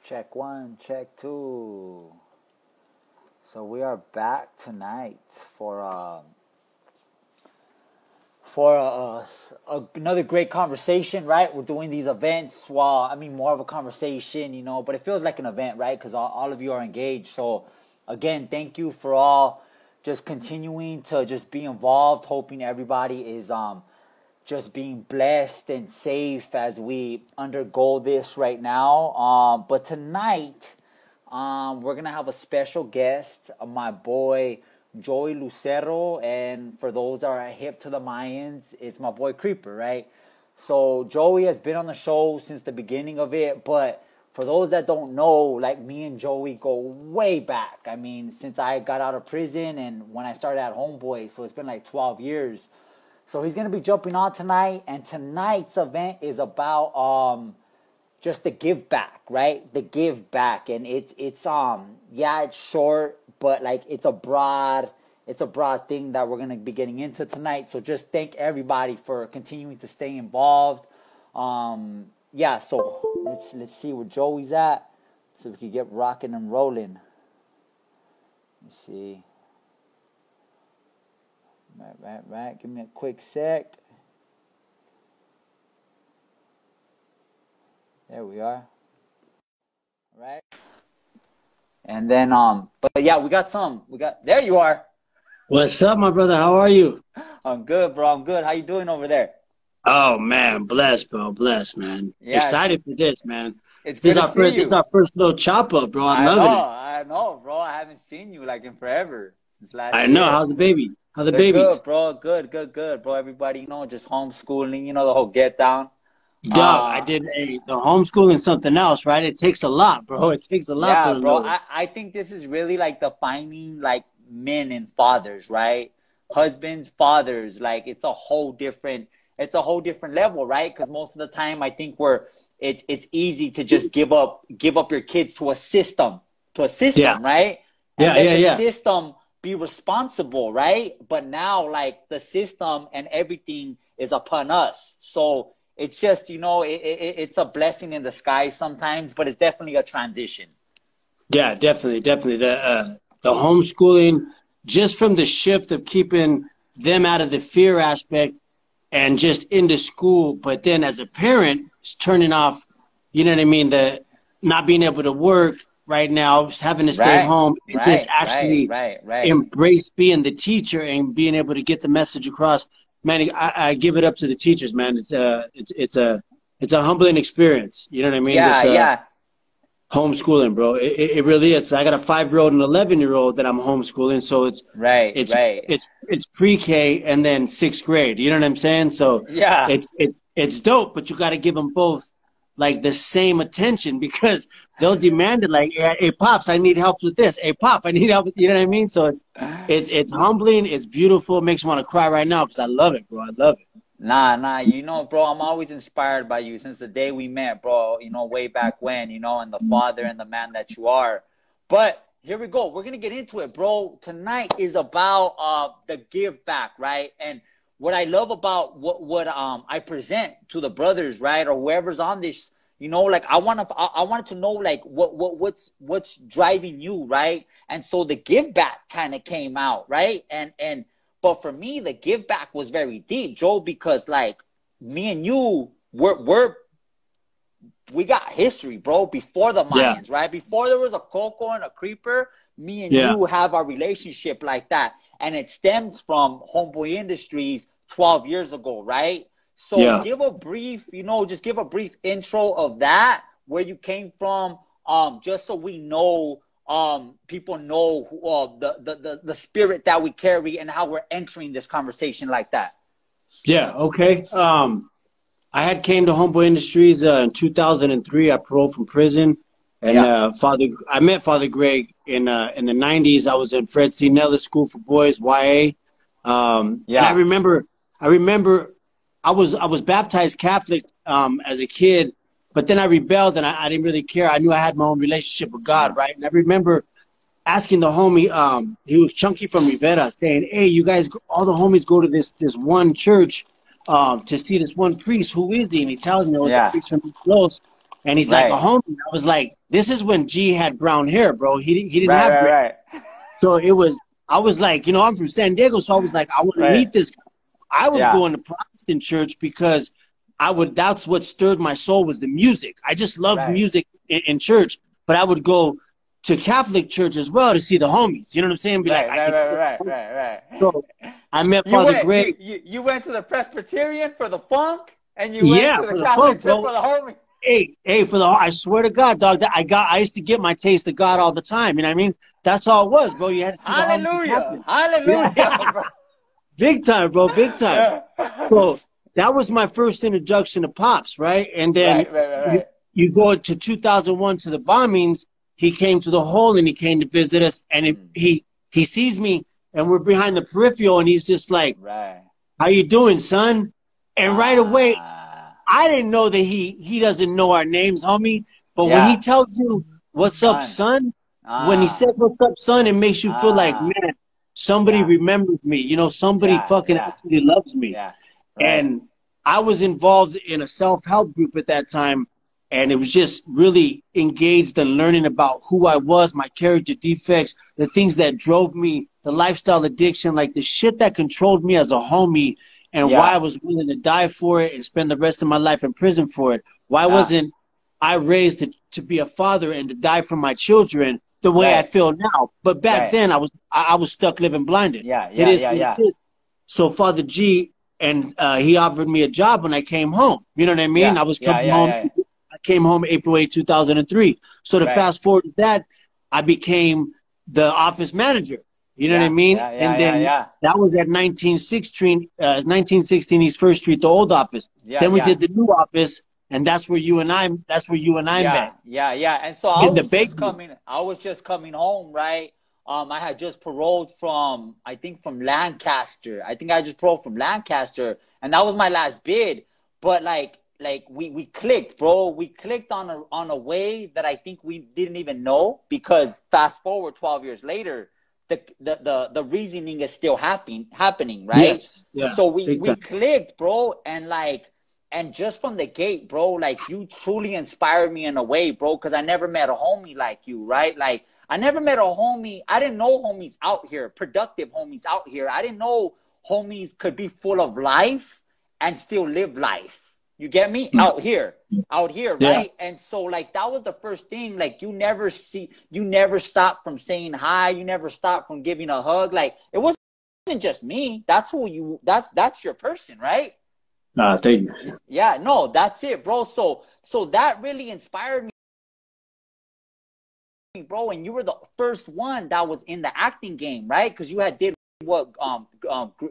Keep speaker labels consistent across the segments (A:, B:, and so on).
A: Check one, check two. So we are back tonight for another great conversation, right? We're doing these events. Well, I mean, more of a conversation, you know, but it feels like an event, right? Because all of you are engaged. So again, thank you for all just continuing to just be involved. Hoping everybody is just being blessed and safe as we undergo this right now. But tonight, we're going to have a special guest, my boy, Joey Lucero. And for those that are hip to the Mayans, it's my boy Creeper, right? So Joey has been on the show since the beginning of it. But for those that don't know, like me and Joey go way back. I mean, since I got out of prison and when I started at Homeboy. So it's been like 12 years. So he's going to be jumping on tonight, and tonight's event is about just the give back, right? The give back, and it's short, but like it's a broad thing that we're going to be getting into tonight. So just thank everybody for continuing to stay involved. So let's see where Joey's at so we can get rocking and rolling. Let's see. Right. Give me a quick sec. There we are. All right. And then, but yeah, there you are.
B: What's up, my brother? How are you?
A: I'm good, bro. I'm good. How you doing over there?
B: Oh, man. Blessed, bro. Blessed, man. Yeah, excited for this, man.
A: It's good to see you.
B: This is our first little chop up, bro. I'm loving it.
A: I know, bro. I haven't seen you like in forever. Since last year.
B: I know. How's the baby? How the babies?
A: Good, bro. Good, bro. Everybody, you know, just homeschooling, you know, the whole get down.
B: Dog, I did the homeschooling something else, right? It takes a lot, bro. It takes a lot.
A: Yeah, bro. I think this is really like defining like men and fathers, right? Husbands, fathers. Like it's a whole different level, right? Because most of the time, I think it's easy to just give up your kids to a system,
B: yeah.
A: right? And
B: the
A: system be responsible, right? But now, like, the system and everything is upon us. So it's just, you know, it's a blessing in disguise sometimes, but it's definitely a transition.
B: Yeah, definitely. The homeschooling, just from the shift of keeping them out of the fear aspect and just into school, but then as a parent, it's turning off, you know what I mean, the not being able to work right now, just having to stay home and just actually embrace being the teacher and being able to get the message across. Man, I give it up to the teachers, man. It's a humbling experience. You know what I mean?
A: Yeah.
B: Homeschooling, bro. It really is. I got a 5-year-old and 11-year-old that I'm homeschooling, so it's pre-K and then 6th grade. You know what I'm saying? So
A: yeah,
B: it's dope, but you got to give them both like the same attention because they'll demand it. Like, hey, pops, I need help with this. Hey, pop, I need help with, you know what I mean? So it's humbling. It's beautiful. It makes me want to cry right now because I love it, bro. I love it.
A: Nah. You know, bro, I'm always inspired by you since the day we met, bro. You know, way back when, you know, and the father and the man that you are. But here we go. We're going to get into it, bro. Tonight is about the give back, right? And what I love about what I present to the brothers, right, or whoever's on this, you know, like I wanted to know like what's driving you, right? And so the give back kind of came out, right? But for me, the give back was very deep, Joe, because like me and you we got history, bro, before the Mayans, right? Before there was a Coco and a Creeper, me and you have our relationship like that. And it stems from Homeboy Industries 12 years ago, right? So give a brief intro of that, where you came from, just so we know, people know the spirit that we carry and how we're entering this conversation like that.
B: Yeah, okay. I had came to Homeboy Industries in 2003. I paroled from prison, and I met Father Greg in the 90s. I was in Fred C. Nellis School for Boys, YA. And I remember I was baptized Catholic as a kid, but then I rebelled and I didn't really care. I knew I had my own relationship with God, right? And I remember asking the homie, he was Chunky from Rivera, saying, hey, you guys, all the homies go to this one church to see this one priest. Who is he? And he tells me it was the priest from East Los. And he's like a homie. I was like, this is when G had brown hair, bro. He didn't
A: Right,
B: have
A: right,
B: gray.
A: right.
B: So I was like, you know, I'm from San Diego, so I was like, I want to
A: Right.
B: meet this guy. I was
A: Yeah.
B: going to Protestant church because that's what stirred my soul, was the music. I just loved
A: Right.
B: music in church, but I would go to Catholic church as well to see the homies. You know what I'm saying? Be
A: Right,
B: like,
A: right.
B: So I met Father Greg.
A: You went to the Presbyterian for the funk, and you went
B: Yeah,
A: to the
B: for the
A: Catholic
B: funk,
A: church
B: bro.
A: for the homie.
B: Hey, I swear to God, dog, that I used to get my taste of God all the time. You know what I mean? That's all it was, bro. You had to see the homies in
A: Hallelujah,
B: Catholic.
A: hallelujah,
B: Yeah.
A: bro.
B: Big time, bro, big time.
A: Yeah.
B: So that was my first introduction to Pops, right? And then
A: Right.
B: you go to 2001 to the bombings. He came to the hole and he came to visit us. And he sees me and we're behind the peripheral and he's just like,
A: Right.
B: how you doing, son? And right away, I didn't know that he doesn't know our names, homie. But when he tells you, what's up, son? When he says, what's up, son, it makes you feel like, man, somebody remembers me. You know, somebody fucking actually loves me.
A: Yeah. Right.
B: And I was involved in a self-help group at that time. And it was just really engaged in learning about who I was, my character defects, the things that drove me, the lifestyle addiction, like the shit that controlled me as a homie, and why I was willing to die for it and spend the rest of my life in prison for it. Why wasn't I raised to be a father and to die for my children the way I feel now? But back then I was stuck living blinded. It is. So Father G, and he offered me a job when I came home. You know what I mean? I was coming home. I came home April 8, 2003. So to fast forward to that, I became the office manager. You know what I mean? And then that was at 1916 East First Street, the old office. Then we did the new office, and that's where you and I met.
A: Yeah. And so I was just coming home, right? I had just paroled from Lancaster. I think I just paroled from Lancaster, and that was my last bid. But like we clicked, bro. We clicked on a way that I think we didn't even know, because fast forward 12 years later, the reasoning is still happening, right?
B: Yes. Yeah.
A: So we clicked, bro, and just from the gate, bro, like, you truly inspired me in a way, bro, because I never met a homie like you, right? Like, I never met a homie. I didn't know homies out here, productive homies out here. I didn't know homies could be full of life and still live life. You get me? Out here, right? And so, like, that was the first thing. Like, you never stop from saying hi. You never stop from giving a hug. Like, it wasn't just me. That's that's your person, right?
B: Thank you.
A: Yeah, no, that's it, bro. So that really inspired me, bro. And you were the first one that was in the acting game, right? Because you had did what,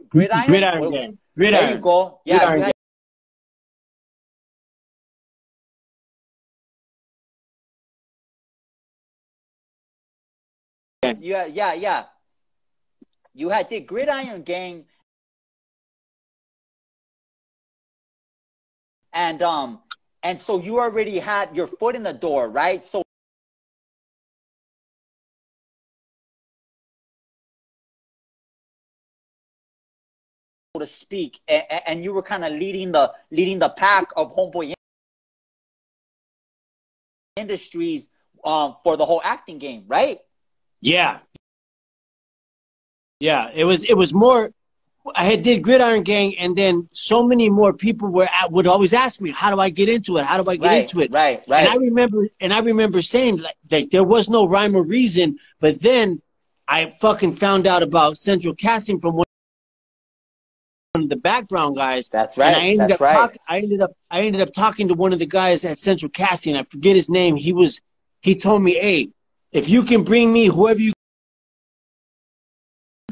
A: Gridiron?
B: Gridiron game. Gridiron.
A: There you go. Yeah,
B: Gridiron.
A: Yeah. You had did Gridiron Gang, and so you already had your foot in the door, right? So to speak, and you were kind of leading the pack of Homeboy Industries for the whole acting game, right?
B: Yeah. It was more. I had did Gridiron Gang, and then so many more people would always ask me, "How do I get into it? How do I get into it?"
A: Right.
B: And I remember saying like there was no rhyme or reason. But then I fucking found out about central casting from one of the background guys.
A: That's right.
B: I ended up talking to one of the guys at central casting. I forget his name. He told me, "Hey, if you can bring me whoever you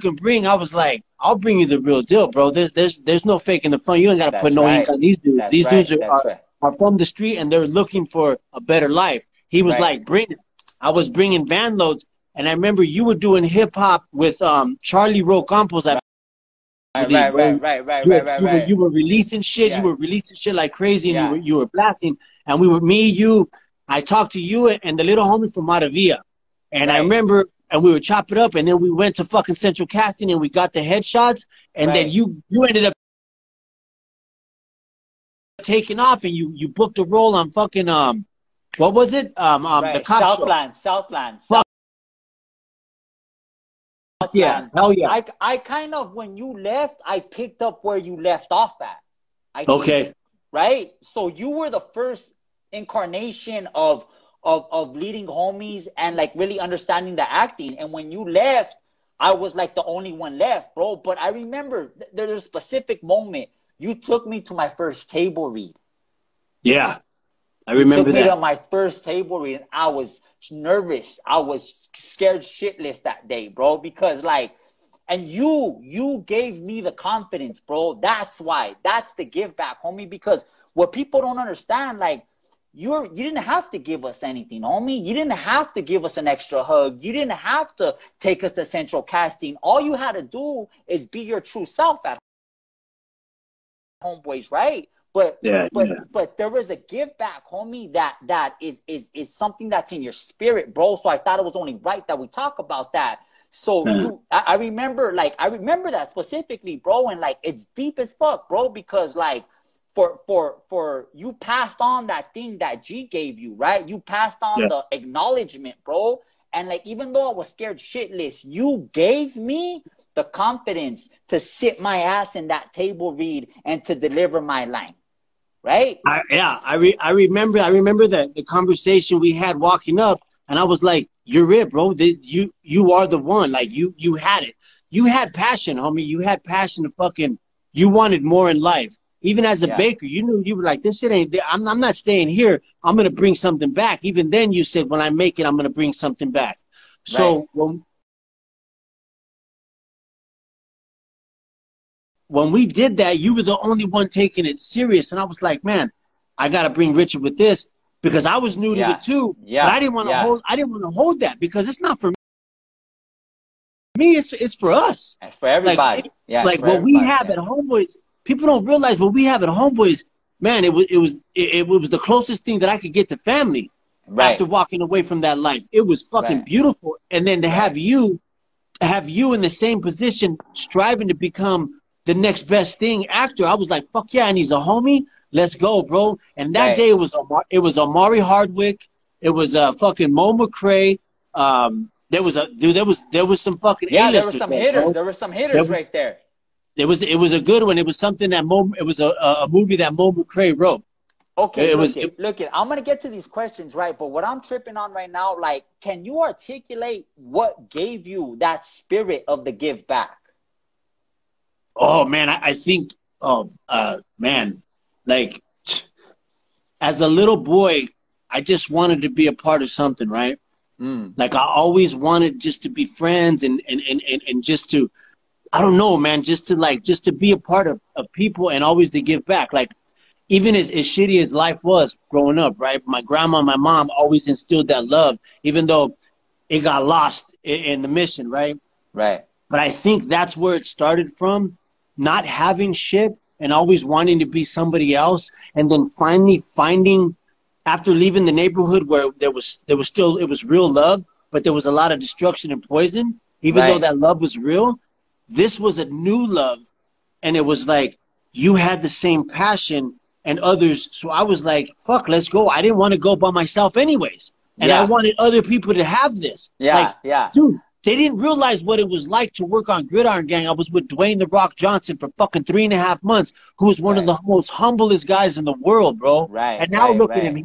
B: can bring," I was like, "I'll bring you the real deal, bro. There's no faking the fun. You ain't got to put no ink on these dudes. These dudes are from the street and they're looking for a better life." He was like, "Bring it." I was bringing van loads, and I remember you were doing hip hop with Charlie Rocampos. Right. You were releasing shit. You were releasing shit like crazy, and you were blasting. And I talked to you and the little homie from Maravilla, and I remember. And we would chop it up, and then we went to fucking central casting, and we got the headshots, and then you ended up taking off, and you booked a role on fucking What was it? The
A: Right.
B: cop show.
A: Southland.
B: Fuck yeah.
A: Southland.
B: Hell yeah.
A: I kind of, when you left, I picked up where you left off at. I think,
B: Okay.
A: right? So you were the first incarnation of leading homies and like really understanding the acting. And when you left, I was like the only one left, bro. But I remember there's a specific moment you took me to my first table read.
B: Yeah, I remember
A: Took me
B: that.
A: to my first table read, and I was nervous. I was scared shitless that day, bro, because like, and you gave me the confidence, bro. That's why. That's the give back, homie. Because what people don't understand, like, you didn't have to give us anything, homie. You didn't have to give us an extra hug. You didn't have to take us to central casting. All you had to do is be your true self at homeboys, right? But there is a give back, homie, that is something that's in your spirit, bro. So I thought it was only right that we talk about that. So I remember that specifically, bro, and like it's deep as fuck, bro, because like for you passed on that thing that G gave you, right? You passed on the acknowledgement, bro. And like even though I was scared shitless, you gave me the confidence to sit my ass in that table read and to deliver my line. Right?
B: I remember that the conversation we had walking up, and I was like, "You're it, bro. You are the one. Like you had it. You had passion, homie. You had passion to fucking. You wanted more in life. Even as a baker, you knew you were like, this shit ain't. I'm not staying here. I'm gonna bring something back. Even then, you said, when I make it, I'm gonna bring something back. So when we did that, you were the only one taking it serious. And I was like, man, I got to bring Richard with this because I was new to it too. But I didn't want to hold that because it's not for me. It's for us.
A: It's for everybody.
B: Like what we have at Homeboys, people don't realize what we have at Homeboys, man, it was the closest thing that I could get to family after walking away from that life. It was fucking beautiful. And then to have you in the same position, striving to become the next best thing actor, I was like, fuck yeah, and he's a homie. Let's go, bro. And that day it was Omari Hardwick. It was fucking Mo McRae. There was some fucking
A: there were some hitters. Bro. There were some hitters right there.
B: It was a good one. It was something that it was a movie that Mo McRae wrote.
A: Okay, look it. I'm gonna get to these questions, right? But what I'm tripping on right now, like, can you articulate what gave you that spirit of the give back?
B: Oh man, I think, man, like as a little boy, I just wanted to be a part of something, right? Like I always wanted just to be friends and just to, I don't know, man, just to be a part of people and always to give back. Like even as shitty as life was growing up, right? My grandma and my mom always instilled that love, even though it got lost in the mission, right?
A: Right.
B: But I think that's where it started from. Not having shit and always wanting to be somebody else, and then finally finding, after leaving the neighborhood where it was real love, but there was a lot of destruction and poison, even though that love was real, this was a new love. And it was like, you had the same passion and others. So I was like, fuck, let's go. I didn't want to go by myself anyways. And I wanted other people to have this. Dude, they didn't realize what it was like to work on Gridiron Gang. I was with Dwayne "The Rock" Johnson for fucking 3.5 months, who was one of the most humblest guys in the world, bro. And now look at him.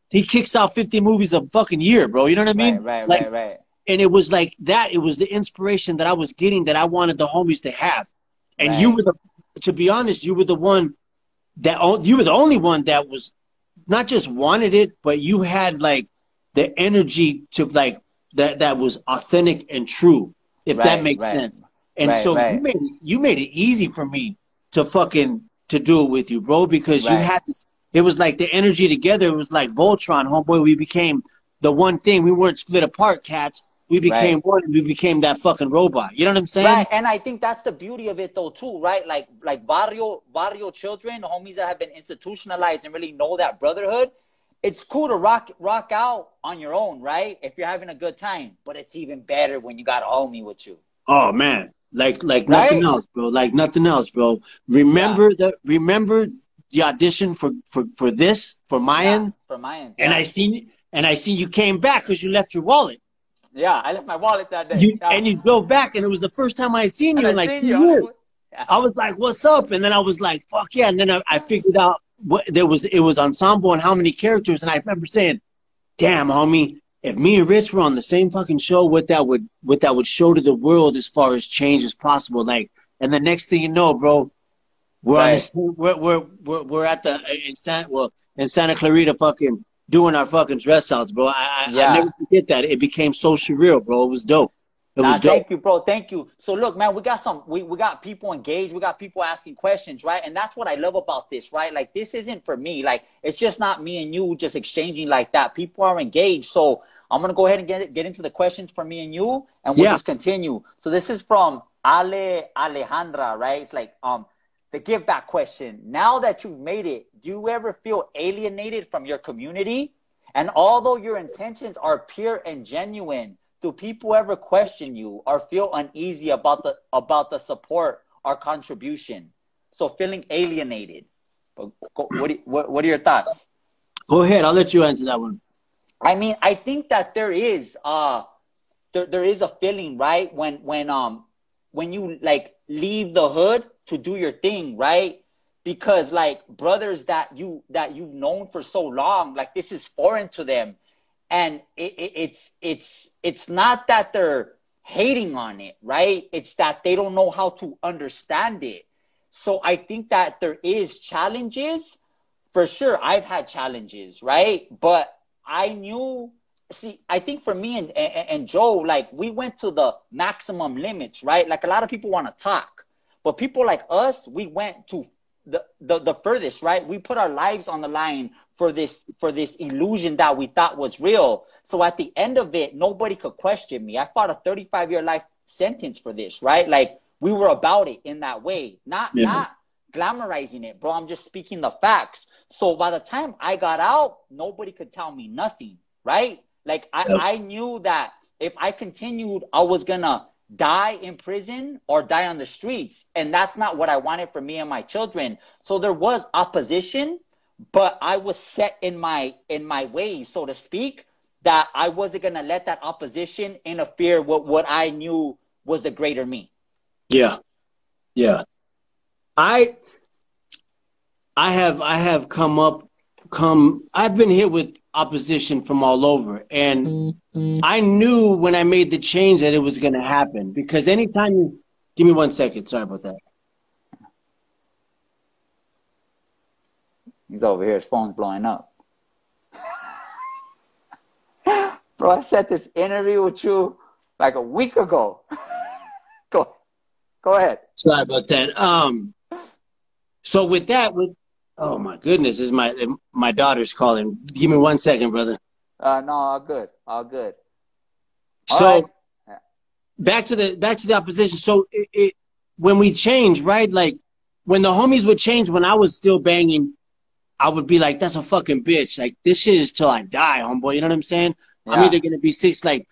B: He kicks out 50 movies a fucking year, bro. You know what I mean?
A: Right.
B: And it was like that. It was the inspiration that I was getting that I wanted the homies to have. And you were to be honest, you were the only one that was not just wanted it, but you had like the energy to like, that was authentic and true, if that makes sense. And so you made it easy for me to do it with you, bro, because you had this. It was like the energy together. It was like Voltron, homeboy. We became the one thing. We weren't split apart, cats. We became one. We became that fucking robot. You know what I'm saying?
A: Right. And I think that's the beauty of it, though, too, right? Like barrio children, homies that have been institutionalized and really know that brotherhood. It's cool to rock out on your own, right? If you're having a good time, but it's even better when you got a homie with you.
B: Oh man, like nothing else, bro. Like nothing else, bro. Remember the audition for this for Mayans.
A: For Mayans.
B: And I see you came back because you left your wallet.
A: Yeah, I left my wallet that day.
B: And you drove back, and it was the first time I had seen you in like 2 years. I was like, "What's up?" And then I was like, "Fuck yeah!" And then I figured out what it was ensemble and how many characters. And I remember saying, "Damn, homie, if me and Rich were on the same fucking show, what that would show to the world as far as change as possible." Like, and the next thing you know, bro, we're on we're at the in Santa Clarita, fucking doing our fucking dress outs, bro. I never forget that. It became so surreal, bro. It was dope.
A: Thank you, bro. Thank you. So look, man, we got people engaged. We got people asking questions, right? And that's what I love about this, right? Like, this isn't for me. Like, it's just not me and you just exchanging like that. People are engaged. So I'm going to go ahead and get into the questions for me and you, and we'll just continue. So this is from Alejandra, right? It's like, the give back question. Now that you've made it, do you ever feel alienated from your community? And although your intentions are pure and genuine, do people ever question you or feel uneasy about the support or contribution? So feeling alienated. What are your thoughts?
B: Go ahead. I'll let you answer that one.
A: I mean, I think that there is a feeling, right? When you like leave the hood to do your thing, right? Because like brothers that you've known for so long, like this is foreign to them. And it's not that they're hating on it, right? It's that they don't know how to understand it. So I think that there is challenges. For sure, I've had challenges, right? But I think for me and Joe, like we went to the maximum limits, right? Like a lot of people want to talk, but people like us, we went to the furthest, right? We put our lives on the line for this illusion that we thought was real. So at the end of it, nobody could question me. I fought a 35-year life sentence for this, right? Like we were about it in that way, not glamorizing it, bro. I'm just speaking the facts. So by the time I got out, nobody could tell me nothing, right? Like I knew that if I continued, I was gonna die in prison or die on the streets. And that's not what I wanted for me and my children. So there was opposition, but I was set in my ways, so to speak, that I wasn't going to let that opposition interfere with what I knew was the greater me. Yeah.
B: Yeah. I have I've been hit with opposition from all over, and I knew when I made the change that it was going to happen, because anytime you give me 1 second, sorry about that.
A: He's over here, his phone's blowing up. Bro, I set this interview with you like a week ago. Go ahead.
B: Sorry about that. So with that, oh my goodness, this is my daughter's calling. Give me 1 second, brother.
A: No, all good. All good.
B: So back to the opposition. So when we change, right? Like when the homies would change, when I was still banging, I would be like, that's a fucking bitch. Like this shit is till I die, homeboy. You know what I'm saying? Yeah. I'm either going to be six. Like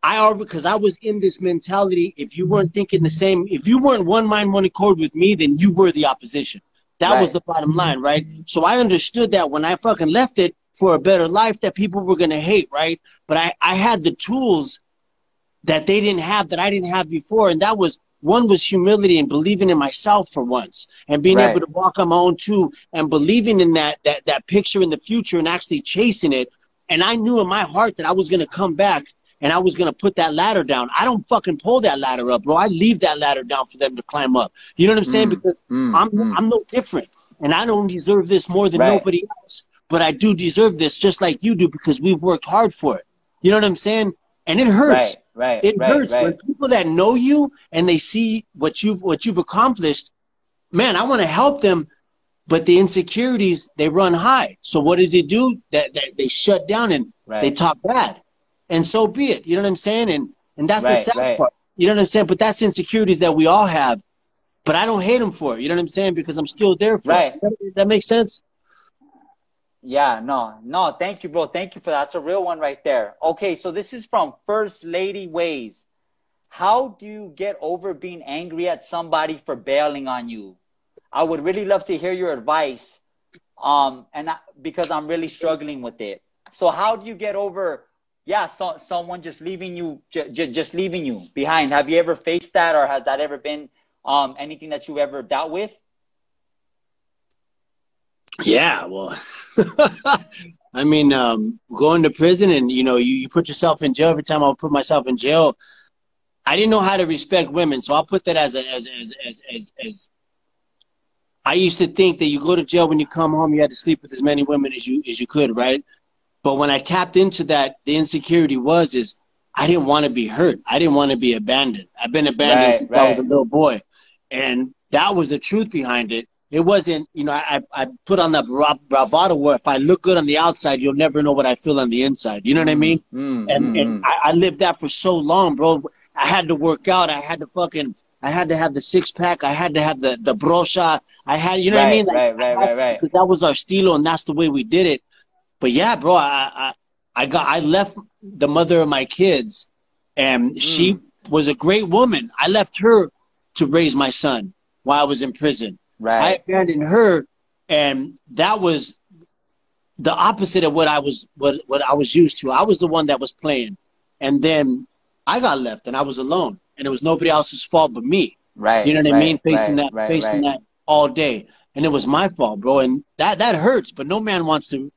B: because I was in this mentality. If you weren't thinking the same, if you weren't one mind, one accord with me, then you were the opposition. That was the bottom line, right? So I understood that when I fucking left it for a better life, that people were going to hate, right? But I had the tools that they didn't have, that I didn't have before. And that was, one was humility and believing in myself for once, and being able to walk on my own too, and believing in that picture in the future and actually chasing it. And I knew in my heart that I was going to come back and I was going to put that ladder down. I don't fucking pull that ladder up, bro. I leave that ladder down for them to climb up. You know what I'm saying? Because I'm no different, and I don't deserve this more than nobody else. But I do deserve this just like you do, because we've worked hard for it. You know what I'm saying? And it hurts. It hurts when people that know you and they see what you've accomplished. Man, I want to help them, but the insecurities, they run high. So what does it do? That they shut down and they talk bad. And so be it. You know what I'm saying? And that's the sad part. You know what I'm saying? But that's insecurities that we all have. But I don't hate them for it. You know what I'm saying? Because I'm still there for it. Does that make sense?
A: Yeah, no. Thank you, bro. Thank you for that. That's a real one right there. Okay, so this is from First Lady Ways. How do you get over being angry at somebody for bailing on you? I would really love to hear your advice because I'm really struggling with it. So how do you get over, yeah, someone just leaving you, just leaving you behind? Have you ever faced that, or has that ever been anything that you've ever dealt with?
B: Yeah, well, I mean, going to prison and, you put yourself in jail. Every time I would put myself in jail, I didn't know how to respect women. So I'll put that as I used to think that you go to jail, when you come home, you had to sleep with as many women as you could, right? But when I tapped into that, the insecurity is I didn't want to be hurt. I didn't want to be abandoned. I've been abandoned since I was a little boy. And that was the truth behind it. It wasn't, I put on that bravado where if I look good on the outside, you'll never know what I feel on the inside. You know what I mean? And I lived that for so long, bro. I had to work out. I had to have the six pack. I had to have the brocha. I had, you know what I mean? Like,
A: Right.
B: Because that was our stilo and that's the way we did it. But yeah, bro, I left the mother of my kids, and she was a great woman. I left her to raise my son while I was in prison.
A: Right.
B: I abandoned her, and that was the opposite of what I was used to. I was the one that was playing, and then I got left, and I was alone, and it was nobody else's fault but me.
A: Right.
B: You know what I mean? Facing that all day. And it was my fault, bro. And that hurts, but no man wants to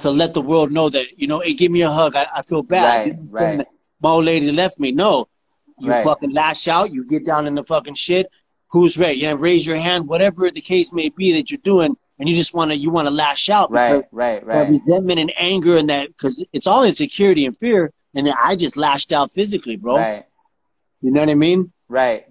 B: let the world know that, hey, give me a hug. I feel bad.
A: Right.
B: My old lady left me. No. You fucking lash out, you get down in the fucking shit. Who's ready? Raise your hand, whatever the case may be that you're doing, and you just wanna lash out.
A: Right.
B: Resentment and anger and that, because it's all insecurity and fear, and then I just lashed out physically, bro.
A: Right.
B: You know what I mean?
A: Right.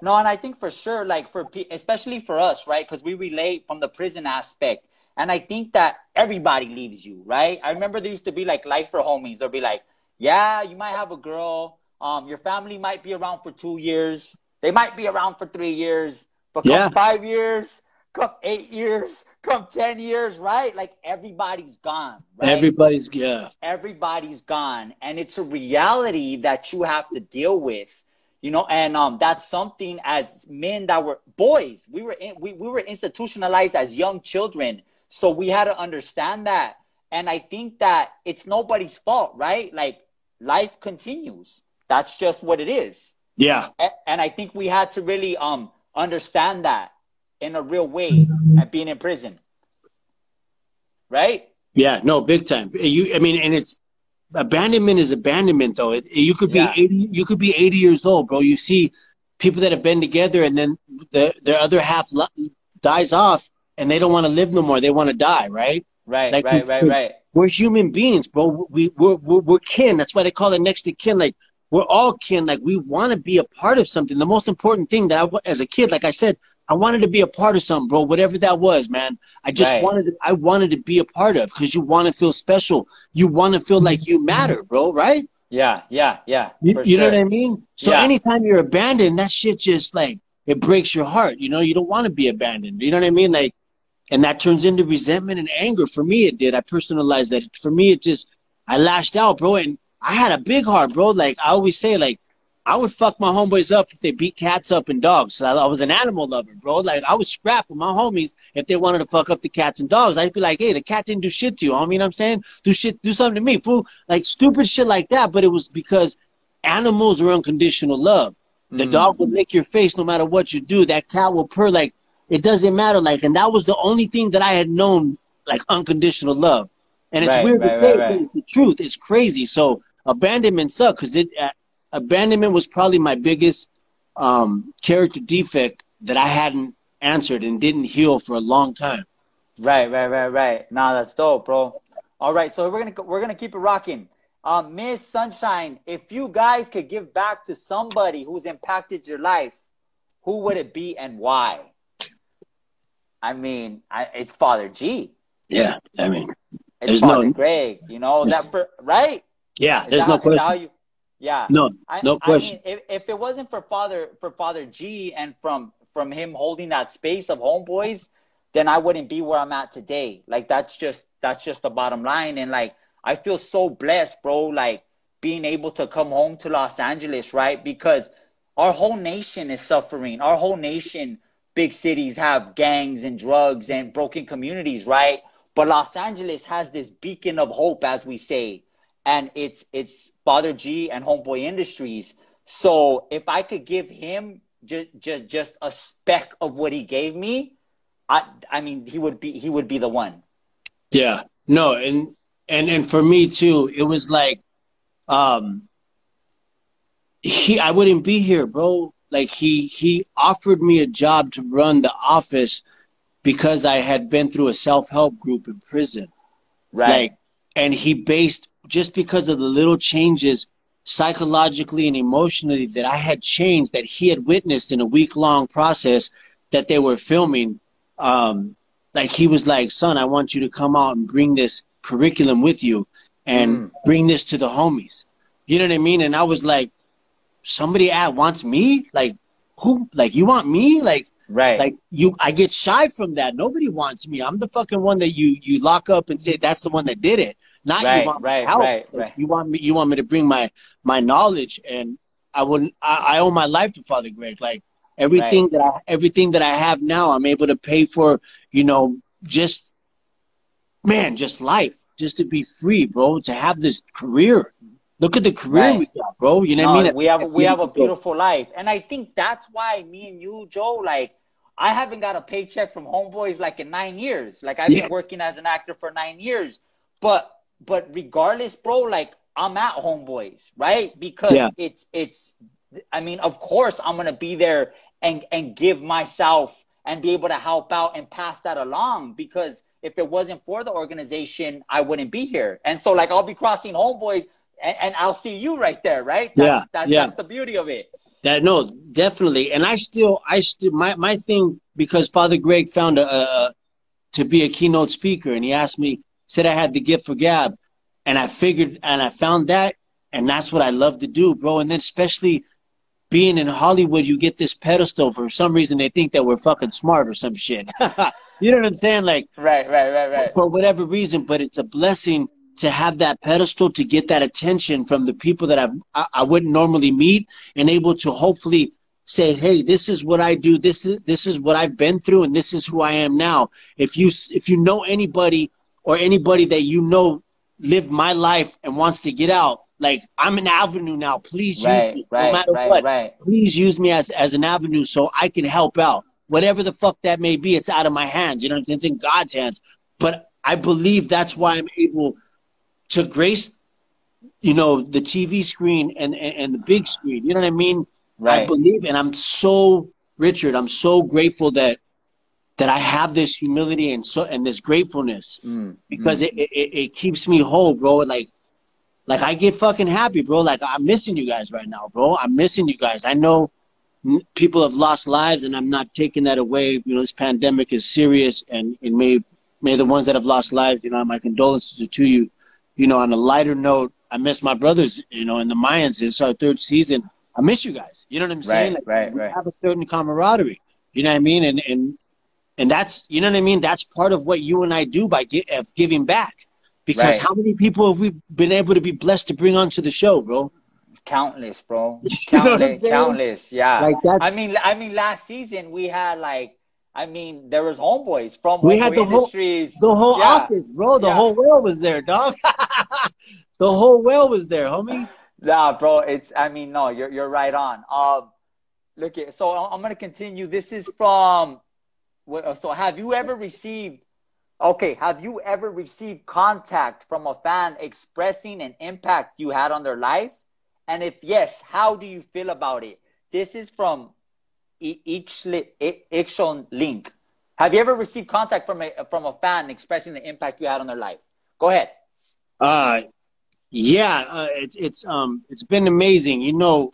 A: No, and I think for sure, like especially for us, right? Because we relate from the prison aspect. And I think that everybody leaves you, right? I remember there used to be like life for homies. They'll be like, yeah, you might have a girl. Your family might be around for 2 years. They might be around for 3 years. But come 5 years, come 8 years, come 10 years, right? Like everybody's gone, right?
B: Everybody's
A: gone. And it's a reality that you have to deal with. And that's something as men that were boys, we were institutionalized as young children. So we had to understand that. And I think that it's nobody's fault, right? Like life continues. That's just what it is.
B: Yeah.
A: And I think we had to really understand that in a real way at being in prison. Right? Yeah,
B: no, big time. And it's abandonment is abandonment, though. You could be 80 years old, bro. You see people that have been together, and then their other half dies off, and they don't want to live no more. They want to die, right?
A: Right.
B: We're human beings, bro. We're kin. That's why they call it next to kin. Like we're all kin. Like we want to be a part of something. The most important thing that as a kid, like I said, I wanted to be a part of something, bro. Whatever that was, man. I just wanted to be a part of, because you want to feel special. You want to feel like you matter, bro. Right?
A: Yeah.
B: You know what I mean? So anytime you're abandoned, that shit just like, it breaks your heart. You don't want to be abandoned. You know what I mean? Like, and that turns into resentment and anger. For me, it did. I personalized that. For me, I lashed out, bro. And I had a big heart, bro. Like I always say, like, I would fuck my homeboys up if they beat cats up and dogs. So I was an animal lover, bro. Like I would scrap with my homies if they wanted to fuck up the cats and dogs. I'd be like, hey, the cat didn't do shit to you, homie. You know what I'm saying? Do something to me, fool. Like stupid shit like that. But it was because animals are unconditional love. The dog will lick your face no matter what you do. That cat will purr. Like it doesn't matter. Like, and that was the only thing that I had known, like unconditional love. And it's weird to say, but it's the truth. It's crazy. So abandonment sucks, because abandonment was probably my biggest character defect that I hadn't answered and didn't heal for a long time.
A: Right. Nah, that's dope, bro. All right, so we're gonna keep it rocking. Miss Sunshine, if you guys could give back to somebody who's impacted your life, who would it be and why? I mean, it's Father G.
B: Yeah, I mean,
A: it's Father Greg. Right?
B: Yeah, there's no question. No question.
A: I mean, if it wasn't for Father G and from him holding that space of homeboys, then I wouldn't be where I'm at today. Like that's just the bottom line. And like I feel so blessed, bro. Like being able to come home to Los Angeles, right? Because our whole nation is suffering. Our whole nation big cities have gangs and drugs and broken communities, right? But Los Angeles has this beacon of hope, as we say, and it's Father G and Homeboy Industries. So if I could give him just a speck of what he gave me, I mean, he would be the one.
B: Yeah. No, and for me too, it was like, I wouldn't be here, bro. Like he offered me a job to run the office because I had been through a self-help group in prison.
A: Right.
B: Like, and he based, just because of the little changes psychologically and emotionally that I had changed, that he had witnessed in a week-long process that they were filming. Like he was like, son, I want you to come out and bring this curriculum with you and bring this to the homies. You know what I mean? And I was like, somebody wants me? Like, who? Like, you want me? Like,
A: right.
B: Like I get shy from that. Nobody wants me. I'm the fucking one that you lock up and say that's the one that did it. Not
A: right,
B: you want
A: right,
B: me to help.
A: Right,
B: like,
A: right.
B: You want me to bring my knowledge, and I owe my life to Father Greg. Like everything that I have now, I'm able to pay for, you know, just life, just to be free, bro, to have this career. Look at the career we got, bro. You know what I mean?
A: We have a beautiful life. And I think that's why me and you, Joe, like, I haven't got a paycheck from Homeboys like in 9 years. Like I've been working as an actor for 9 years. But regardless, bro, like I'm at Homeboys, right? Because it's I mean, of course I'm gonna be there and give myself and be able to help out and pass that along, because if it wasn't for the organization, I wouldn't be here. And so like I'll be crossing Homeboys and I'll see you right there, right? That's the beauty of it.
B: No, definitely. And I still my thing, because Father Greg found to be a keynote speaker, and he asked me, said I had the gift for gab, and I figured, and I found that, and that's what I love to do, bro. And then especially being in Hollywood, you get this pedestal. For some reason they think that we're fucking smart or some shit. You know what I'm saying? Like
A: right.
B: For whatever reason, but it's a blessing to have that pedestal, to get that attention from the people that I wouldn't normally meet, and able to hopefully say, hey, this is what I do, this is what I've been through, and this is who I am now. If you know anybody, or anybody that you know lived my life and wants to get out, like, I'm an avenue now. Please use me, no matter what. Please use me as an avenue so I can help out. Whatever the fuck that may be, it's out of my hands. You know what I'm saying? It's in God's hands. But I believe that's why I'm able to grace, you know, the TV screen and the big screen. You know what I mean? Right. I believe, and I'm so, Richard, I'm so grateful that I have this humility and this gratefulness, because it keeps me whole, bro. Like I get fucking happy, bro. Like, I'm missing you guys right now, bro. I'm missing you guys. I know people have lost lives, and I'm not taking that away. You know, this pandemic is serious, and may the ones that have lost lives, you know, my condolences to you. You know, on a lighter note, I miss my brothers, you know, in the Mayans. It's our 3rd season. I miss you guys. You know what I'm saying? Like, we have a certain camaraderie. You know what I mean? And that's, you know what I mean? That's part of what you and I do by giving back. Because how many people have we been able to be blessed to bring onto the show, bro?
A: Countless, bro.
B: Countless,
A: yeah.
B: Like, that's,
A: I mean, last season we had there was Homeboys from
B: we had
A: Industries.
B: The whole office, bro. The whole world was there, dog. The whole world was there, homie.
A: Nah, bro. No, you're right on. Look at, so I'm gonna continue. This is from. So have you ever received contact from a fan expressing an impact you had on their life? And if yes, how do you feel about it? This is from Ixon Link. Have you ever received contact from a fan expressing the impact you had on their life? Go ahead.
B: It's been amazing. You know,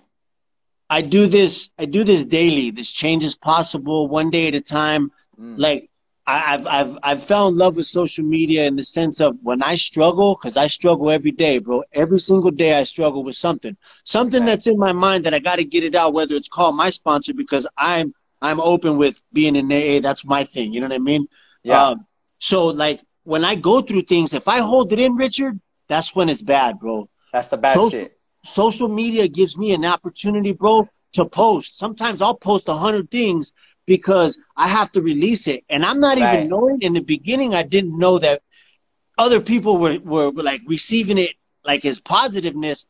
B: I do this daily. This change is possible one day at a time. Like, I've found love with social media in the sense of when I struggle, because I struggle every day, bro. Every single day I struggle with something that's in my mind that I got to get it out, whether it's called my sponsor, because I'm open with being in AA. That's my thing. You know what I mean?
A: Yeah.
B: So like when I go through things, if I hold it in, Richard, that's when it's bad, bro.
A: That's the bad shit.
B: Social media gives me an opportunity, bro, to post. Sometimes I'll post 100 things, because I have to release it. And I'm not even
A: Right.
B: knowing. In the beginning, I didn't know that other people were like receiving it like as positiveness.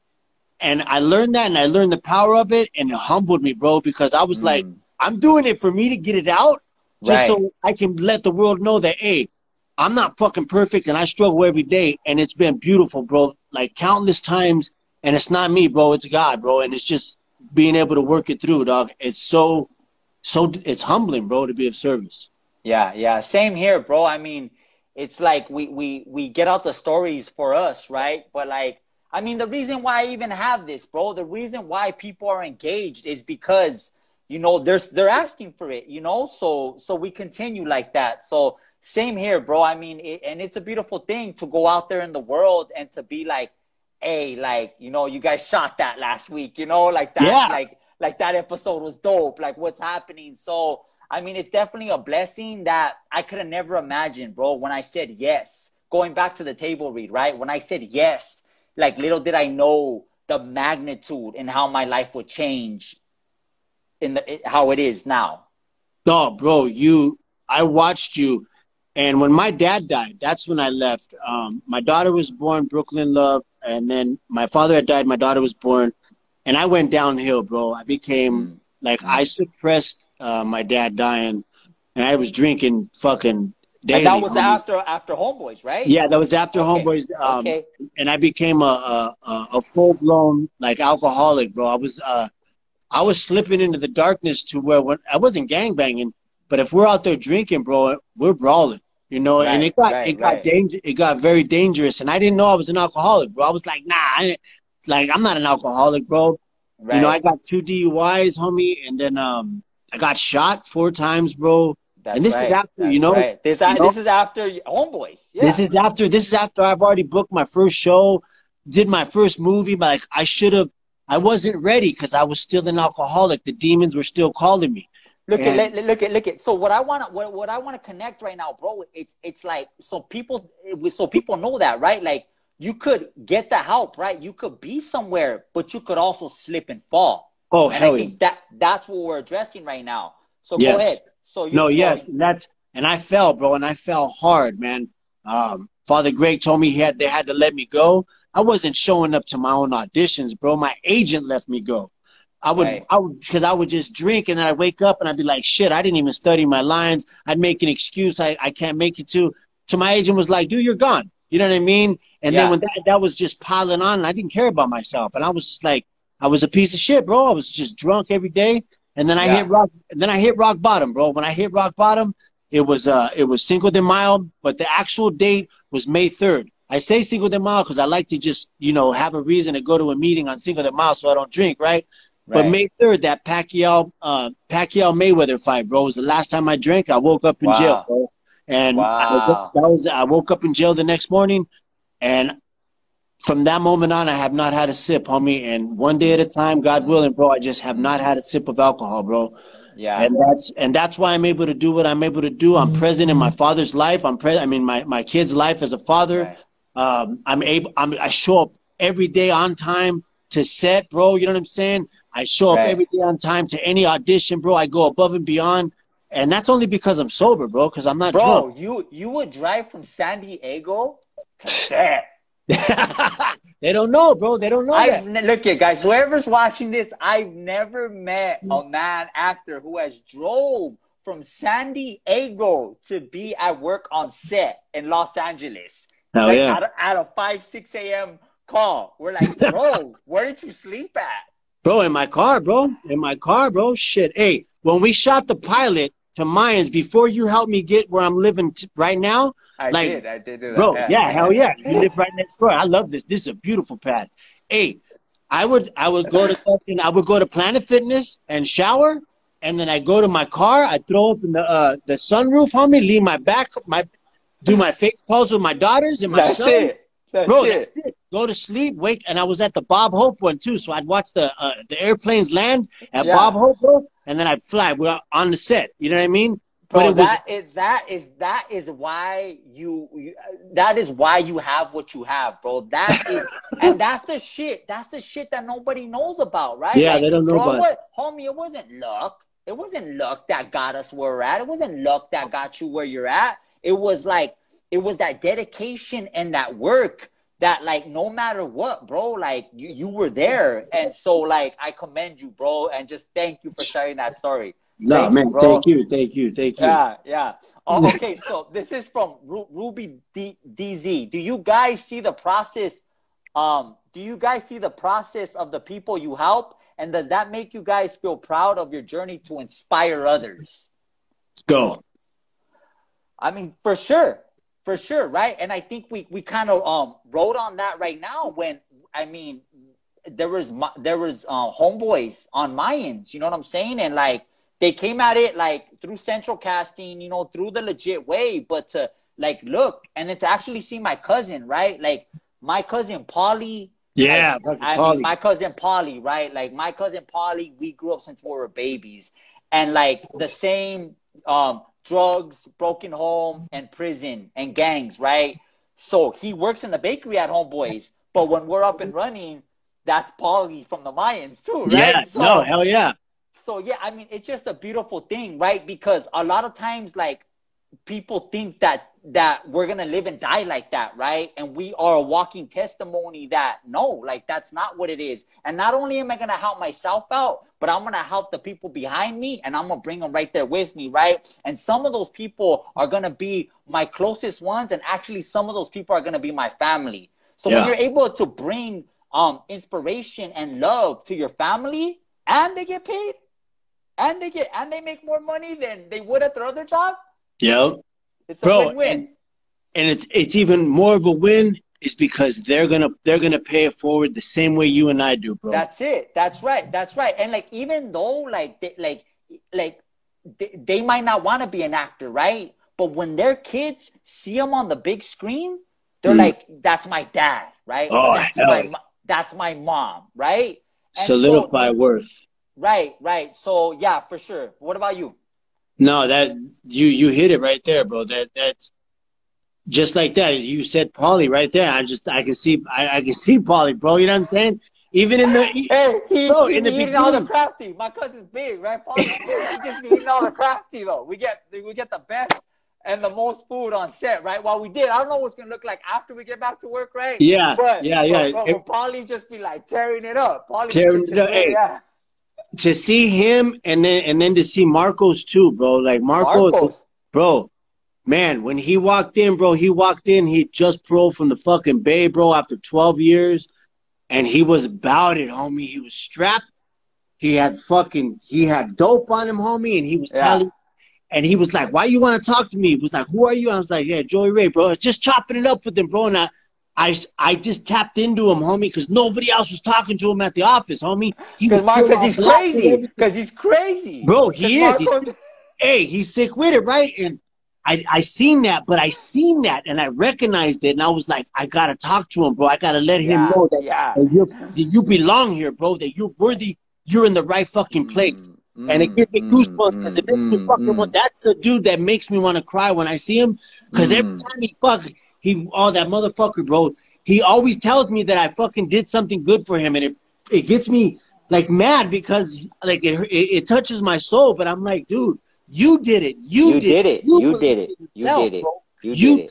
B: And I learned that, and I learned the power of it, and it humbled me, bro, because I was like, I'm doing it for me to get it out, just
A: Right.
B: so I can let the world know that, hey, I'm not fucking perfect, and I struggle every day, and it's been beautiful, bro, like countless times, and it's not me, bro, it's God, bro, and it's just being able to work it through, dog. It's it's humbling, bro, to be of service.
A: Yeah, yeah. Same here, bro. I mean, it's like we get out the stories for us, right? But like, I mean, the reason why I even have this, bro, the reason why people are engaged is because, you know, they're asking for it, you know? So we continue like that. So same here, bro. I mean, and it's a beautiful thing to go out there in the world and to be like, hey, like, you know, you guys shot that last week, you know, like that,
B: Yeah.
A: like that episode was dope. Like what's happening. So, I mean, it's definitely a blessing that I could have never imagined, bro, when I said yes. Going back to the table read, right? When I said yes, like little did I know the magnitude and how my life would change how it is now.
B: No, bro, I watched you. And when my dad died, that's when I left. My daughter was born, Brooklyn Love. And then my father had died, my daughter was born. And I went downhill, bro. I became, I suppressed my dad dying. And I was drinking fucking
A: And that
B: daily,
A: was
B: homie.
A: after Homeboys, right?
B: Yeah, that was after
A: Okay.
B: Homeboys.
A: Okay.
B: And I became a full-blown, like, alcoholic, bro. I was slipping into the darkness to where when I wasn't gangbanging, but if we're out there drinking, bro, we're brawling, you know. And
A: Right, right, right.
B: it got very dangerous, and I didn't know I was an alcoholic, bro. I was like, nah, I'm not an alcoholic, bro. You know, I
A: Right.
B: got 2 DUIs, homie, and then I got shot 4 times, bro. And
A: That's
B: this is
A: right.
B: after,
A: That's right.
B: you know,
A: This is after Homeboys. Yeah.
B: this is after I've already booked my first show, did my first movie. But like I wasn't ready because I was still an alcoholic. The demons were still calling me. And
A: Look at. So what I want to connect right now, bro. It's like so people know that, right? Like you could get the help, right? You could be somewhere, but you could also slip and fall.
B: oh,
A: And I
B: hell yeah,
A: think that's what we're addressing right now. So go ahead.
B: yes,
A: So you
B: no,
A: so
B: yes, and I fell, bro, and I fell hard, man. Father Greg told me they had to let me go. I wasn't showing up to my own auditions, bro. My agent let me go.
A: right,
B: Because I would just drink and then I'd wake up and I'd be like, shit, I didn't even study my lines. I'd make an excuse I can't make it to. So my agent was like, dude, you're gone. You know what I mean? And then
A: yeah,
B: when that was just piling on, and I didn't care about myself. And I was just like, I was a piece of shit, bro. I was just drunk every day. And then
A: yeah.
B: I hit rock bottom, bro. When I hit rock bottom, it was Cinco de Mayo, but the actual date was May 3rd. I say Cinco de Mayo because I like to just, have a reason to go to a meeting on Cinco de Mayo so I don't drink, right? But
A: Right.
B: May 3rd, that Pacquiao Mayweather fight, bro, was the last time I drank. I woke up in jail,
A: Wow.
B: bro. And
A: Wow.
B: I woke up in jail the next morning, and from that moment on, I have not had a sip, homie. And one day at a time, God willing, bro, I just have not had a sip of alcohol, bro.
A: Yeah.
B: And that's why I'm able to do what I'm able to do. I'm present in my father's life. My kid's life as a father.
A: Right.
B: I show up every day on time to set, bro. You know what I'm saying? I show up
A: Right.
B: every day on time to any audition, bro. I go above and beyond. And that's only because I'm sober, bro, because I'm not drunk.
A: Bro, you would drive from San Diego to set.
B: They don't know, bro. They don't know that.
A: Look at guys, whoever's watching this, I've never met a man actor who has drove from San Diego to be at work on set in Los Angeles.
B: Hell
A: Like
B: yeah.
A: at a 5-6 a.m. call. We're like, bro, where did you sleep at?
B: Bro, in my car, bro. In my car, bro. Shit. Hey, when we shot the pilot to Mayans, before you helped me get where I'm living right now,
A: I
B: like,
A: did do that.
B: bro,
A: Yeah,
B: yeah, hell yeah. You
A: yeah.
B: live right next door. I love this. This is a beautiful pad. Hey, I would go to Planet Fitness and shower, and then I go to my car, I throw open the sunroof, homie, leave do my fake calls with my daughters and my
A: That's
B: son.
A: it. That's
B: Bro,
A: it.
B: that's it. Go to sleep, wake, and I was at the Bob Hope one too, so I'd watch the airplanes land at Bob
A: Yeah.
B: Hope, bro, and then I'd fly. We're on the set, you know what I mean? But
A: Bro,
B: it was
A: that is why that is why you have what you have, bro. That is and that's the shit. That's the shit that nobody knows about, right?
B: yeah, they
A: Like,
B: don't know
A: bro,
B: about it.
A: homie, it wasn't luck. it wasn't luck that got us where we're at. It wasn't luck that got you where you're at. It was like, it was that dedication and that work that, like, no matter what, bro, like you were there. And so, like, I commend you, bro, and just thank you for sharing that story.
B: No,
A: Thank
B: man,
A: you, bro.
B: thank you.
A: Yeah, yeah. Okay, so this is from Ruby DZ. Do you guys see the process? Do you guys see the process of the people you help? And does that make you guys feel proud of your journey to inspire others?
B: Go.
A: I mean, for sure, right? And I think we kind of wrote on that right now when, I mean, there was homeboys on Mayans, you know what I'm saying? And like, they came at it like through central casting, you know, through the legit way, but to like look and then to actually see my cousin, right? Like my cousin Paulie.
B: Yeah,
A: like, I mean, my cousin Paulie, right? Like my cousin Paulie, we grew up since we were babies, and like the same drugs, broken home, and prison and gangs, right? So he works in the bakery at Homeboys, but when we're up and running, that's Paulie from the Mayans too, right?
B: Yeah,
A: so,
B: no, hell yeah.
A: So, yeah, I mean, it's just a beautiful thing, right? Because a lot of times, like, people think that we're going to live and die like that, right? And we are a walking testimony that, no, like, that's not what it is. And not only am I going to help myself out, but I'm going to help the people behind me, and I'm going to bring them right there with me, right? And some of those people are going to be my closest ones, and actually some of those people are going to be my family. So when you're able to bring inspiration and love to your family, and they get paid, and they make more money than they would at their other job.
B: Yeah,
A: it's a win-win.
B: And it's even more of a win is because they're gonna pay it forward the same way you and I do, bro.
A: That's it. That's right. And like, even though like they might not want to be an actor, right? But when their kids see them on the big screen, they're like, "That's my dad," right?
B: Oh,
A: that's my mom, right? And
B: solidify worth.
A: Right. So yeah, for sure. What about you?
B: No, that you hit it right there, bro. That's just like that. You said Paulie right there. I can see Paulie, bro. You know what I'm saying? Even in the
A: he's eating all the crafty. My cousin's big, right? Paulie's big. He just be eating all the crafty though. We get the best and the most food on set, right? While we did, I don't know what's gonna look like after we get back to work, right?
B: Yeah,
A: but
B: Paulie
A: just be like tearing it up.
B: Yeah. To see him and then to see Marcos too, bro. Like Marcos, bro, man, when he walked in, he just paroled from the fucking Bay, bro, after 12 years. And he was about it, homie. He was strapped. He had dope on him, homie, and he was telling. And he was like, "Why you want to talk to me?" He was like, "Who are you?" I was like, "Yeah, Joey Ray, bro." Just chopping it up with him, bro. And I just tapped into him, homie, because nobody else was talking to him at the office, homie.
A: Because he's crazy. Because he's crazy.
B: Bro, he is. He's sick with it, right? And I seen that, and I recognized it, and I was like, I gotta talk to him, bro. I gotta let him know that you belong here, bro. That you're worthy. You're in the right fucking place. And it gives me goosebumps because it makes me fucking want. That's the dude that makes me want to cry when I see him. Because every time that motherfucker, bro. He always tells me that I fucking did something good for him, and it gets me like mad because like it touches my soul. But I'm like, dude, you did it. You did it. You did it. You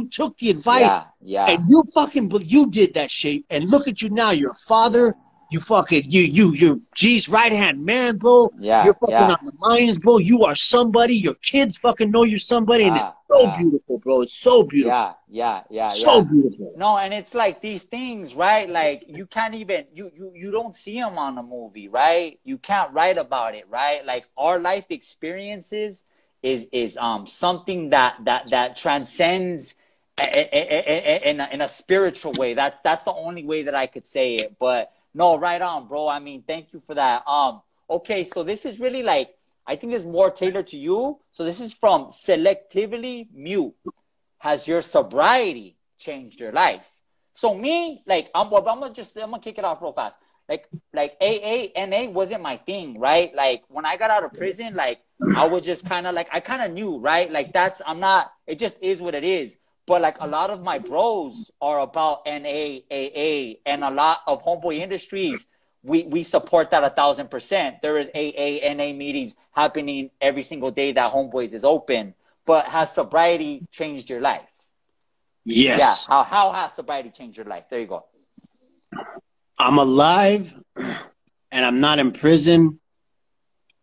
B: took the advice.
A: Yeah.
B: And you did that shit. And look at you now. You're a father. You fucking you're G's right hand man, bro. You're fucking on the mines, bro. You are somebody. Your kids fucking know you're somebody, and it's so beautiful, bro. It's so beautiful.
A: Yeah.
B: So beautiful.
A: No, and it's like these things, right? Like you can't even you don't see them on a movie, right? You can't write about it, right? Like our life experiences is something that transcends in a spiritual way. That's the only way that I could say it, but. No, right on, bro. I mean, thank you for that. Okay, so this is really like, I think it's more tailored to you. So this is from Selectively Mute. Has your sobriety changed your life? So me, like, I'm gonna kick it off real fast. Like AA, NA wasn't my thing, right? Like when I got out of prison, like I was just kind of like, I kind of knew, right? Like it just is what it is. But like a lot of my bros are about NA, AA, and a lot of Homeboy Industries. we support that 1,000%. There is AA, NA meetings happening every single day that Homeboys is open. But has sobriety changed your life?
B: Yes.
A: Yeah. How has sobriety changed your life? There you go.
B: I'm alive, and I'm not in prison,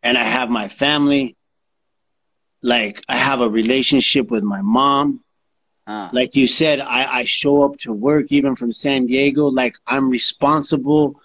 B: and I have my family. Like, I have a relationship with my mom. Like you said, I show up to work even from San Diego. Like, I'm responsible,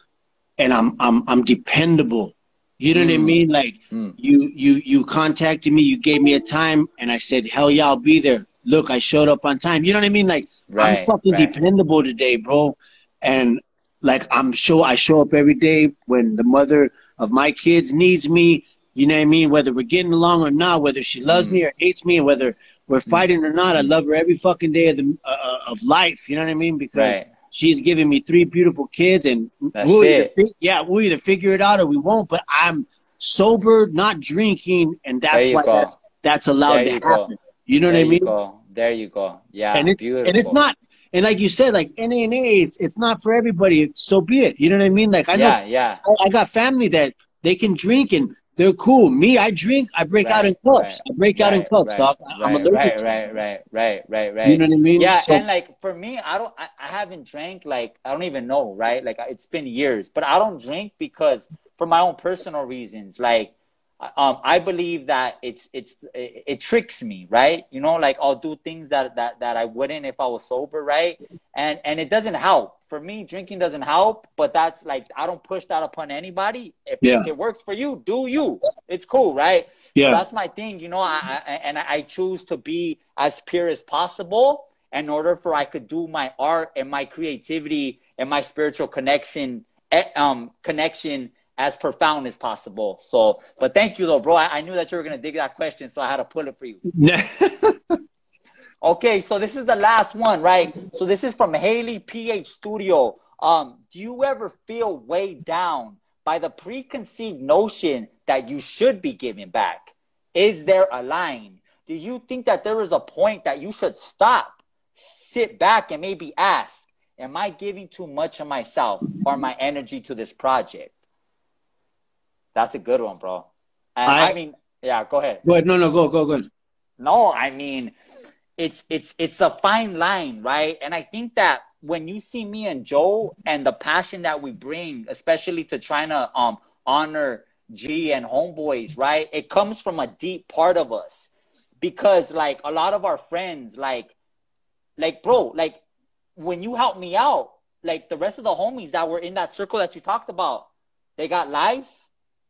B: and I'm dependable. You know what I mean? Like, you contacted me, you gave me a time, and I said, hell yeah, I'll be there. Look, I showed up on time. You know what I mean? Like, I'm fucking dependable today, bro. And like, I show up every day when the mother of my kids needs me. You know what I mean? Whether we're getting along or not, whether she loves me or hates me, and whether we're fighting or not, I love her every fucking day of life. You know what I mean? Because she's giving me 3 beautiful kids, and we'll either figure it out or we won't. But I'm sober, not drinking, and that's why that's allowed to happen. You know what I mean?
A: There you go. Yeah,
B: and it's not. And like you said, like NA, it's not for everybody. So be it. You know what I mean? Like, I know I got family that they can drink and they're cool. Me, I drink. I break out in cups. I break out in cups, dog. I'm allergic.
A: Right.
B: You know what I mean?
A: Yeah, so, and like for me, I haven't drank. Like, I don't even know, right? Like, it's been years, but I don't drink because for my own personal reasons. Like, I believe that it tricks me, right? You know, like, I'll do things that I wouldn't if I was sober, right? And it doesn't help. For me, drinking doesn't help, but that's like, I don't push that upon anybody. If it works for you, do you. It's cool, right?
B: Yeah.
A: That's my thing, you know, I choose to be as pure as possible in order for I could do my art and my creativity and my spiritual connection as profound as possible. So, but thank you though, bro. I knew that you were going to dig that question, so I had to pull it for you. Okay, so this is the last one, right? So this is from Haley PH Studio. Do you ever feel weighed down by the preconceived notion that you should be giving back? Is there a line? Do you think that there is a point that you should stop, sit back, and maybe ask, am I giving too much of myself or my energy to this project? That's a good one, bro. I mean, yeah, go ahead.
B: Go ahead. No, go ahead.
A: No, I mean, it's a fine line, right? And I think that when you see me and Joe and the passion that we bring, especially to trying to honor G and Homeboys, right? It comes from a deep part of us. Because, like, a lot of our friends, like, bro, like, when you help me out, like, the rest of the homies that were in that circle that you talked about, they got life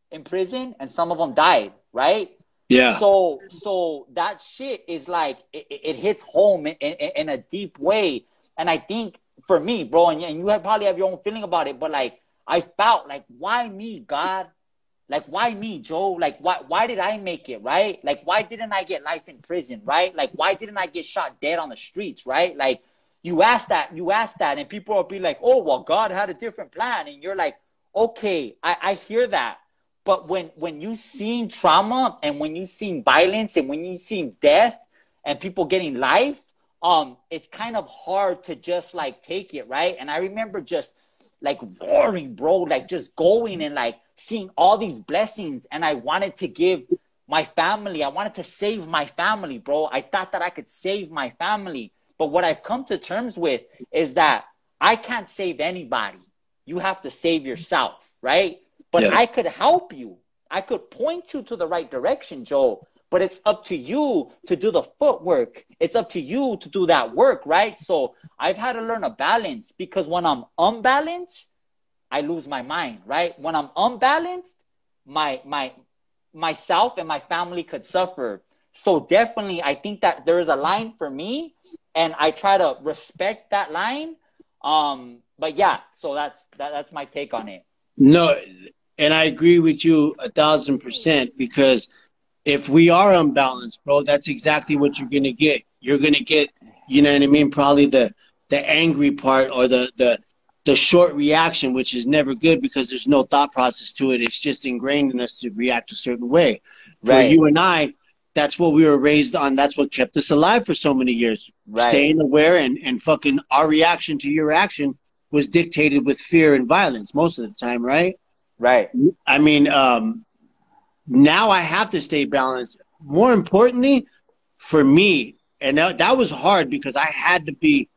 A: in prison, and some of them died, right?
B: Yeah.
A: So that shit is like, it hits home in a deep way. And I think for me, bro, and you probably have your own feeling about it, but like, I felt like, why me, God? Like, why me, Joe? Like, why did I make it, right? Like, why didn't I get life in prison, right? Like, why didn't I get shot dead on the streets, right? Like, you ask that, and people will be like, oh, well, God had a different plan. And you're like, okay, I hear that. But when you seen trauma and when you seen violence and when you seen death and people getting life, it's kind of hard to just like take it, right? And I remember just like roaring, bro, like just going and like seeing all these blessings. And I wanted to give my family, I wanted to save my family, bro. I thought that I could save my family. But what I've come to terms with is that I can't save anybody. You have to save yourself, right? But I could help you. I could point you to the right direction, Joe. But it's up to you to do the footwork. It's up to you to do that work, right? So I've had to learn a balance, because when I'm unbalanced, I lose my mind, right? When I'm unbalanced, myself and my family could suffer. So definitely, I think that there is a line for me, and I try to respect that line. But yeah, so that's my take on it.
B: No, and I agree with you 1,000%, because if we are unbalanced, bro, that's exactly what you're gonna get. You're gonna get, you know what I mean, probably the angry part, or the short reaction, which is never good, because there's no thought process to it. It's just ingrained in us to react a certain way. For you and I, that's what we were raised on. That's what kept us alive for so many years. Staying aware and fucking our reaction to your action was dictated with fear and violence most of the time, right?
A: Right.
B: I mean, now I have to stay balanced. More importantly, for me, and that was hard because I had to be,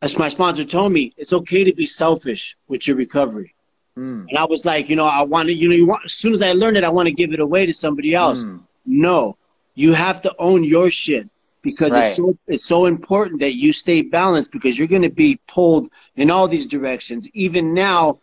B: as my sponsor told me, it's okay to be selfish with your recovery. And I was like, I want to, as soon as I learned it, I want to give it away to somebody else. No, you have to own your shit because it's so important that you stay balanced because you're going to be pulled in all these directions. Even now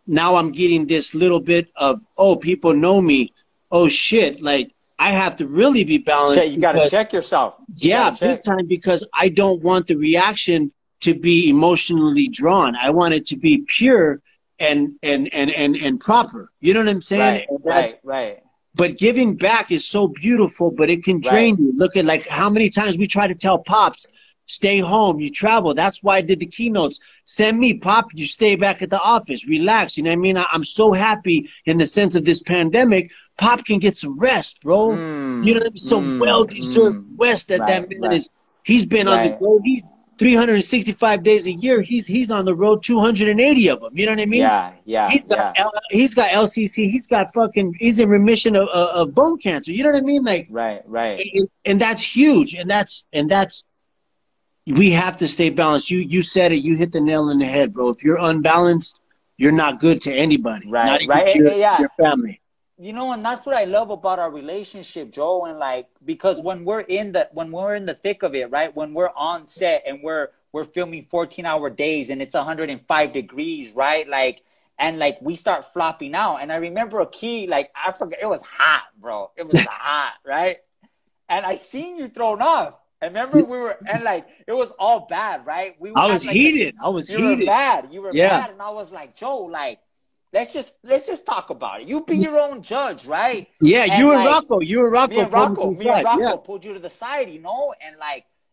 B: I'm getting this little bit of, oh, people know me. Oh, shit. Like, I have to really be balanced.
A: You got to check yourself.
B: Big time, because I don't want the reaction to be emotionally drawn. I want it to be pure and proper. You know what I'm saying?
A: Right.
B: But giving back is so beautiful, but it can drain you. Look at like how many times we try to tell Pops, stay home, you travel. That's why I did the keynotes. Send me, Pop, you stay back at the office, relax. You know what I mean? I'm so happy in the sense of this pandemic. Pop can get some rest, bro. You know what I mean? So well-deserved rest that man is. He's been on the road. He's 365 days a year. He's on the road 280 of them. You know what I mean?
A: Yeah.
B: He's got LCC. He's in remission of bone cancer. You know what I mean? Like
A: right.
B: And that's huge. And that's we have to stay balanced. You said it. You hit the nail on the head, bro. If you're unbalanced, you're not good to anybody. Not even to your family.
A: You know, and that's what I love about our relationship, Joe. And like, because when we're in the thick of it, right? When we're on set and we're filming 14-hour days and it's 105 degrees, right? Like, and like we start flopping out. And I remember a key, like I forget, it was hot, bro. It was hot, right? And I seen you thrown off. I remember and like it was all bad, right?
B: I was heated.
A: You were mad. You were mad, and I was like, Joe, like. Let's just talk about it. You be your own judge, right?
B: Yeah, and you and Rocco.
A: Me and Rocco pulled you to the side,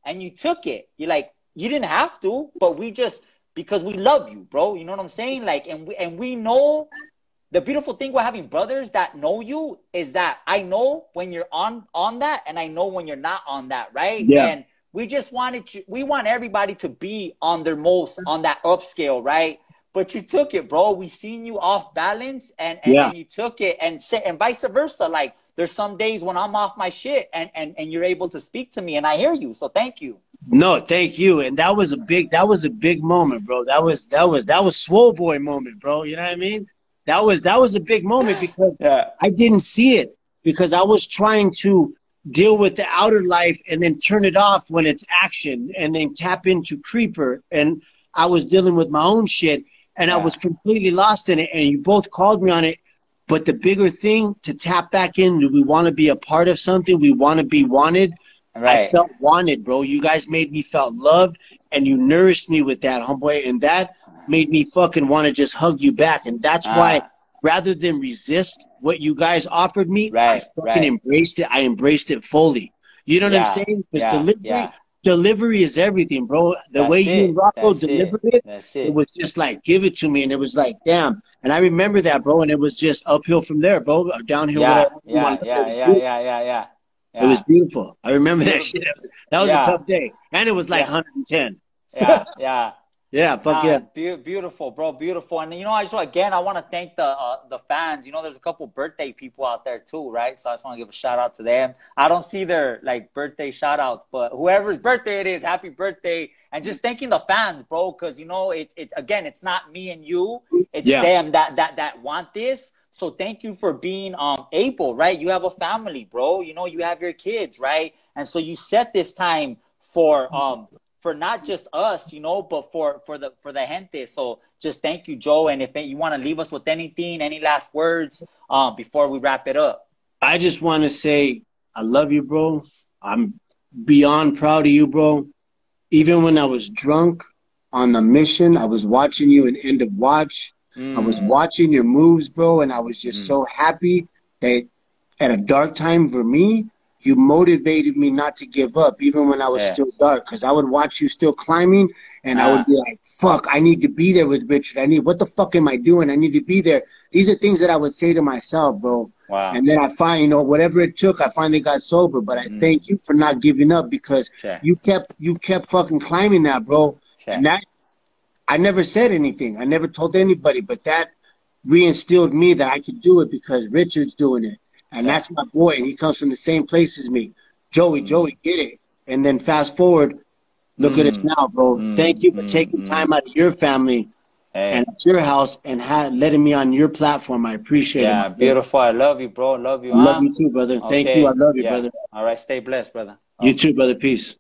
A: and you took it. You didn't have to, but because we love you, bro. You know what I'm saying? Like, and we know the beautiful thing with having brothers that know you is that I know when you're on that, and I know when you're not on that, right?
B: Yeah.
A: And we just we want everybody to be on their most on that upscale, right? But you took it, bro. We seen you off balance, and you took it, and vice versa. Like there's some days when I'm off my shit, and you're able to speak to me, and I hear you. So thank you.
B: No, thank you. And that was a big moment, bro. That was swole boy moment, bro. You know what I mean? That was a big moment because I didn't see it because I was trying to deal with the outer life and then turn it off when it's action, and then tap into creeper, and I was dealing with my own shit. And I was completely lost in it, and you both called me on it. But the bigger thing, to tap back in, do we want to be a part of something? We want to be wanted. Right. I felt wanted, bro. You guys made me felt loved, and you nourished me with that, homeboy. And that made me fucking want to just hug you back. And that's why, rather than resist what you guys offered me, I fucking embraced it. I embraced it fully. You know what I'm saying? Because delivery is everything, bro. The way you and Rocco delivered it, it was just like, give it to me. And it was like, damn. And I remember that, bro. And it was just uphill from there, bro. Downhill.
A: Yeah.
B: It was beautiful. I remember that shit. That was a tough day. And it was like 110. Yeah, fuck yeah.
A: Beautiful, bro, beautiful. And I want to thank the fans. There's a couple birthday people out there too, right? So I just want to give a shout out to them. I don't see their birthday shout outs, but whoever's birthday it is, happy birthday. And just thanking the fans, bro, because it's not me and you, it's them that want this. So thank you for being able, right? You have a family, bro. You have your kids, right? And so you set this time for not just us, but for the gente. So just thank you, Joe. And if you want to leave us with anything, any last words before we wrap it up.
B: I just want to say I love you, bro. I'm beyond proud of you, bro. Even when I was drunk on the mission, I was watching you in End of Watch. I was watching your moves, bro, and I was just so happy that at a dark time for me, you motivated me not to give up, even when I was still dark, because I would watch you still climbing, and I would be like, fuck, I need to be there with Richard. What the fuck am I doing? I need to be there. These are things that I would say to myself, bro.
A: Wow.
B: And then I find, whatever it took, I finally got sober. But I thank you for not giving up, because you kept fucking climbing that, bro. And I never said anything. I never told anybody, but that reinstilled me that I could do it because Richard's doing it. And that's my boy, and he comes from the same place as me. Joey, get it. And then fast forward, look at us now, bro. Thank you for taking time out of your family and at your house and letting me on your platform. I appreciate it.
A: Yeah, beautiful. I love you, bro. Love you.
B: Love you too, brother. Thank you. I love you, brother.
A: All right. Stay blessed, brother.
B: You too, brother. Peace.